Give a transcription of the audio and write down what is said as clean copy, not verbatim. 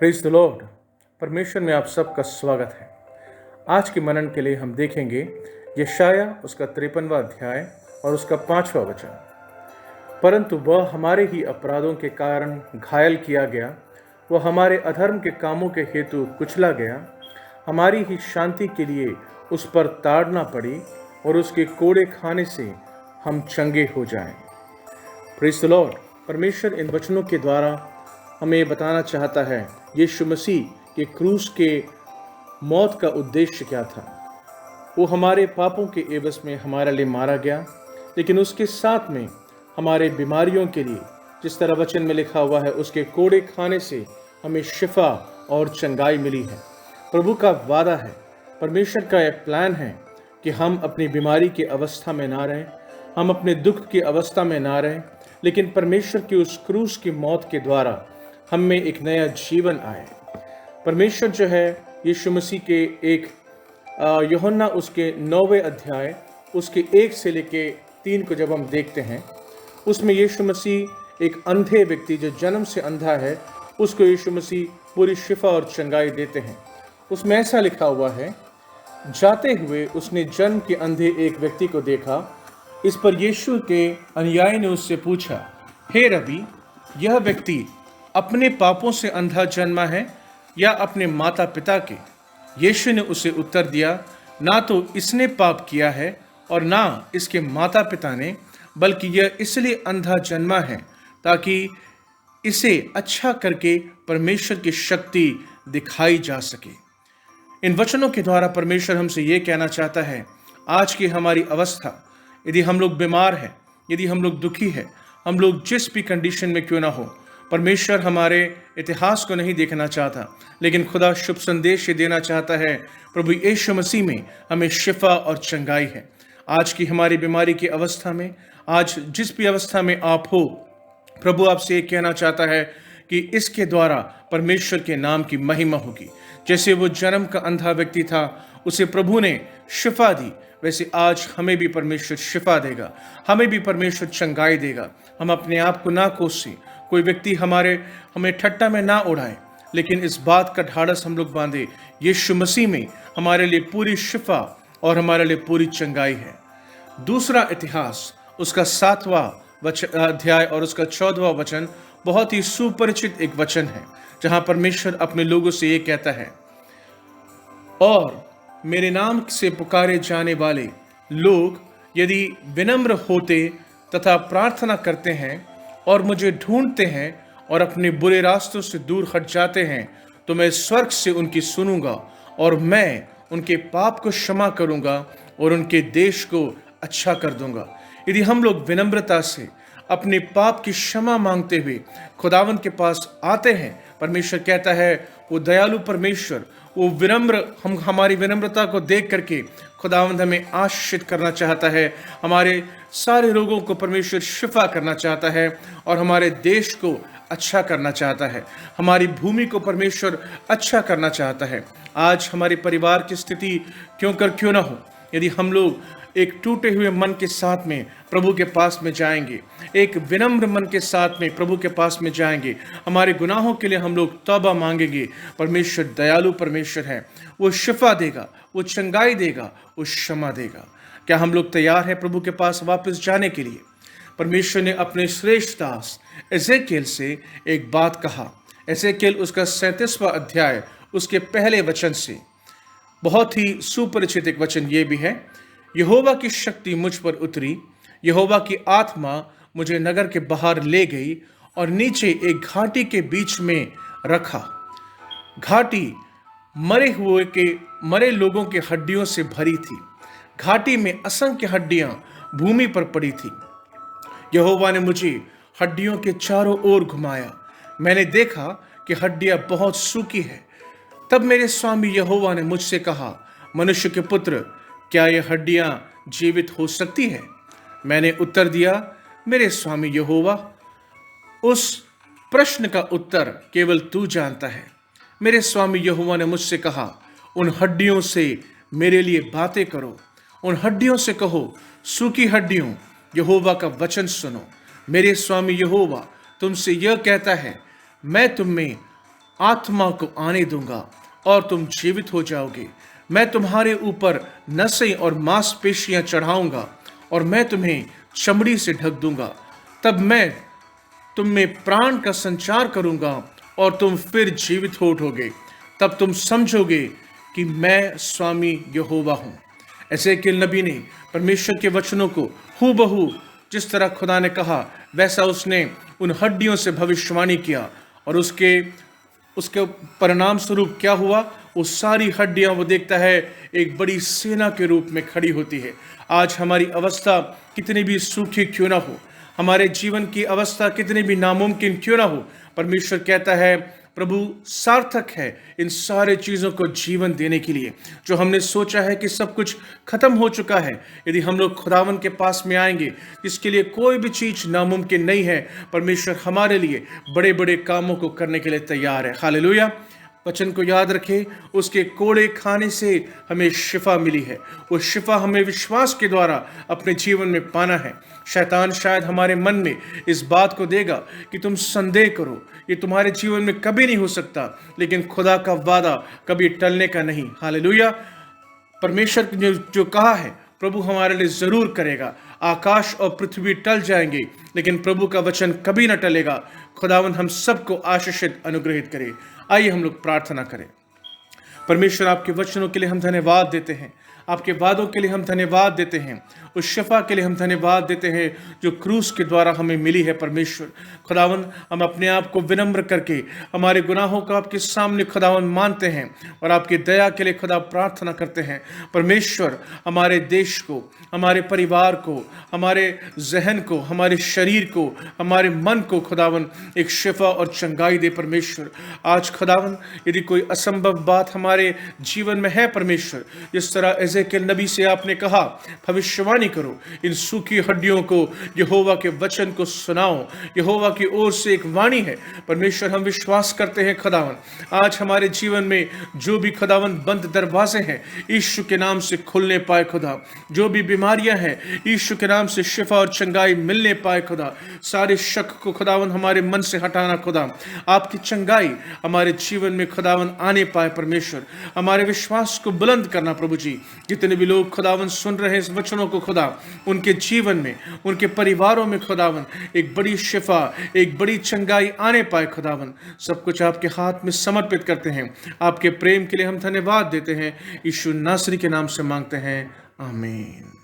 Praise the Lord. परमेश्वर में आप सबका स्वागत है। आज के मनन के लिए हम देखेंगे यशाया उसका 53वां अध्याय और उसका 5वां वचन। परंतु वह हमारे ही अपराधों के कारण घायल किया गया, वह हमारे अधर्म के कामों के हेतु कुचला गया, हमारी ही शांति के लिए उस पर ताड़ना पड़ी और उसके कोड़े खाने से हम चंगे हो जाएं। Praise the Lord. परमेश्वर इन वचनों के द्वारा हमें बताना चाहता है यीशु मसीह के क्रूस के मौत का उद्देश्य क्या था। वो हमारे पापों के एवज में हमारे लिए मारा गया, लेकिन उसके साथ में हमारे बीमारियों के लिए, जिस तरह वचन में लिखा हुआ है, उसके कोड़े खाने से हमें शिफा और चंगाई मिली है। प्रभु का वादा है, परमेश्वर का एक प्लान है कि हम अपनी बीमारी की अवस्था में ना रहें, हम अपने दुख की अवस्था में ना रहें, लेकिन परमेश्वर की उस क्रूस की मौत के द्वारा हम में एक नया जीवन आए। परमेश्वर जो है यीशु मसीह के एक यूहन्ना उसके 9वें अध्याय उसके 1 से लेके 3 को जब हम देखते हैं, उसमें यीशु मसीह एक अंधे व्यक्ति जो जन्म से अंधा है, उसको यीशु मसीह पूरी शिफा और चंगाई देते हैं। उसमें ऐसा लिखा हुआ है, जाते हुए उसने जन्म के अंधे एक व्यक्ति को देखा। इस पर यीशु के अनुयायी ने उससे पूछा, हे रबी, यह व्यक्ति अपने पापों से अंधा जन्मा है या अपने माता पिता के? यीशु ने उसे उत्तर दिया, ना तो इसने पाप किया है और ना इसके माता पिता ने, बल्कि यह इसलिए अंधा जन्मा है ताकि इसे अच्छा करके परमेश्वर की शक्ति दिखाई जा सके। इन वचनों के द्वारा परमेश्वर हमसे ये कहना चाहता है, आज की हमारी अवस्था, यदि हम लोग बीमार हैं, यदि हम लोग दुखी हैं, हम लोग जिस भी कंडीशन में क्यों ना हो, परमेश्वर हमारे इतिहास को नहीं देखना चाहता, लेकिन खुदा शुभ संदेश ये देना चाहता है, प्रभु यीशु मसीह में हमें शिफा और चंगाई है। आज की हमारी बीमारी की अवस्था में, आज जिस भी अवस्था में आप हो, प्रभु आपसे ये कहना चाहता है कि इसके द्वारा परमेश्वर के नाम की महिमा होगी। जैसे वो जन्म का अंधा व्यक्ति था, उसे प्रभु ने शिफा दी, वैसे आज हमें भी परमेश्वर शिफा देगा, हमें भी परमेश्वर चंगाई देगा। हम अपने आप को ना कोसें, कोई व्यक्ति हमें ठट्टा में ना उड़ाए, लेकिन इस बात का ढाढ़स हम लोग बांधे, यीशु मसीह में हमारे लिए पूरी शिफा और हमारे लिए पूरी चंगाई है। दूसरा इतिहास उसका 7वां अध्याय और उसका 14वां वचन बहुत ही सुपरिचित एक वचन है, जहां परमेश्वर अपने लोगों से ये कहता है, और मेरे नाम से पुकारे जाने वाले लोग यदि विनम्र होते तथा प्रार्थना करते हैं और मुझे ढूंढते हैं और अपने बुरे रास्तों से दूर हट जाते हैं, तो मैं स्वर्ग से उनकी सुनूंगा और मैं उनके पाप को क्षमा करूंगा और उनके देश को अच्छा कर दूंगा। यदि हम लोग विनम्रता से अपने पाप की क्षमा मांगते हुए खुदावंद के पास आते हैं, परमेश्वर कहता है, वो दयालु परमेश्वर, वो विनम्र, हम हमारी विनम्रता को देख करके खुदावंद हमें आशीषित करना चाहता है, हमारे सारे रोगों को परमेश्वर शिफा करना चाहता है और हमारे देश को अच्छा करना चाहता है, हमारी भूमि को परमेश्वर अच्छा करना चाहता है। आज हमारे परिवार की स्थिति क्यों ना हो, यदि हम लोग एक टूटे हुए मन के साथ में प्रभु के पास में जाएंगे, एक विनम्र मन के साथ में प्रभु के पास में जाएंगे, हमारे गुनाहों के लिए हम लोग तौबा मांगेंगे, परमेश्वर दयालु परमेश्वर है, वो शिफा देगा, वो चंगाई देगा, वो क्षमा देगा। क्या हम लोग तैयार हैं प्रभु के पास वापस जाने के लिए? परमेश्वर ने अपने श्रेष्ठ दास एजेकिएल से एक बात कहा। एजेकिएल उसका 37वां अध्याय उसके पहले वचन से, बहुत ही सुपरिचित एक वचन ये भी है, यहोवा की शक्ति मुझ पर उतरी, यहोवा की आत्मा मुझे नगर के बाहर ले गई और नीचे एक घाटी के बीच में रखा। घाटी मरे लोगों के हड्डियों से भरी थी। घाटी में असंख्य हड्डियां भूमि पर पड़ी थी। यहोवा ने मुझे हड्डियों के चारों ओर घुमाया। मैंने देखा कि हड्डियां बहुत सूखी है। तब मेरे स्वामी यहोवा ने मुझसे कहा, मनुष्य के पुत्र, क्या ये हड्डियां जीवित हो सकती है? मैंने उत्तर दिया, मेरे स्वामी यहोवा, उस प्रश्न का उत्तर केवल तू जानता है। मेरे स्वामी यहोवा ने मुझसे कहा, उन हड्डियों से मेरे लिए बातें करो, उन हड्डियों से कहो, सूखी हड्डियों, यहोवा का वचन सुनो। मेरे स्वामी यहोवा तुमसे यह कहता है, मैं तुम में आत्मा को आने दूंगा और तुम जीवित हो जाओगे। मैं तुम्हारे ऊपर नसें और मांसपेशियां चढ़ाऊंगा और मैं तुम्हें चमड़ी से ढक दूंगा। तब मैं तुम में प्राण का संचार करूंगा और तुम फिर जीवित हो उठोगे। तब तुम समझोगे कि मैं स्वामी यहोवा हूं। एजेकियल नबी ने परमेश्वर के वचनों को हूबहू जिस तरह खुदा ने कहा वैसा उसने उन हड्डियों से भविष्यवाणी किया और उसके परिणाम स्वरूप क्या हुआ? वो सारी हड्डियां वो देखता है एक बड़ी सेना के रूप में खड़ी होती है। आज हमारी अवस्था कितनी भी सूखी क्यों ना हो, हमारे जीवन की अवस्था कितनी भी नामुमकिन क्यों ना हो, परमेश्वर कहता है प्रभु सार्थक है इन सारे चीज़ों को जीवन देने के लिए। जो हमने सोचा है कि सब कुछ खत्म हो चुका है, यदि हम लोग खुदावन के पास में आएंगे जिसके लिए कोई भी चीज़ नामुमकिन नहीं है, परमेश्वर हमारे लिए बड़े बड़े कामों को करने के लिए तैयार है। हालेलुया। वचन को याद रखें, उसके कोड़े खाने से हमें शिफा मिली है। वो शिफा हमें विश्वास के द्वारा अपने जीवन में पाना है। शैतान शायद हमारे मन में इस बात को देगा कि तुम संदेह करो, ये तुम्हारे जीवन में कभी नहीं हो सकता, लेकिन खुदा का वादा कभी टलने का नहीं। हालेलुया। परमेश्वर ने जो कहा है प्रभु हमारे लिए जरूर करेगा। आकाश और पृथ्वी टल जाएंगे लेकिन प्रभु का वचन कभी न टलेगा। खुदावन हम सबको आशीषित अनुग्रहित करे। आइए हम लोग प्रार्थना करें। परमेश्वर आपके वचनों के लिए हम धन्यवाद देते हैं, आपके वादों के लिए हम धन्यवाद देते हैं, उस शिफा के लिए हम धन्यवाद देते हैं जो क्रूस के द्वारा हमें मिली है। परमेश्वर खुदावन हम अपने आप को विनम्र करके हमारे गुनाहों को आपके सामने खुदावन मानते हैं और आपकी दया के लिए खुदा प्रार्थना करते हैं। परमेश्वर हमारे देश को, हमारे परिवार को, हमारे जहन को, हमारे शरीर को, हमारे मन को खुदावन एक शिफा और चंगाई दे। परमेश्वर आज खुदावन यदि कोई असंभव बात हमारे जीवन में है परमेश्वर, जिस तरह एजेकियल नबी से आपने कहा भविष्यवाणी करो, इन सूखी हड्डियों को यहोवा के वचन को सुनाओ। यहोवा की ओर से एक वाणी है परमेश्वर, हम विश्वास करते हैं खुदावन आज हमारे जीवन में जो भी खुदावन बंद दरवाजे हैं यीशु के नाम से खुलने पाए। खुदा जो भी बीमारियां हैं यीशु के नाम से शिफा और चंगाई मिलने पाए। खुदा सारे शक को खुदावन हमारे मन से हटाना। खुदा आपकी चंगाई हमारे जीवन में खुदावन आने पाए। परमेश्वर हमारे विश्वास को बुलंद करना। प्रभु जी जितने भी लोग खुदावन सुन रहे हैं इस वचनों को, खुदा उनके जीवन में, उनके परिवारों में खुदावन एक बड़ी शिफा, एक बड़ी चंगाई आने पाए। खुदावन सब कुछ आपके हाथ में समर्पित करते हैं। आपके प्रेम के लिए हम धन्यवाद देते हैं। यीशु नासरी के नाम से मांगते हैं, आमीन।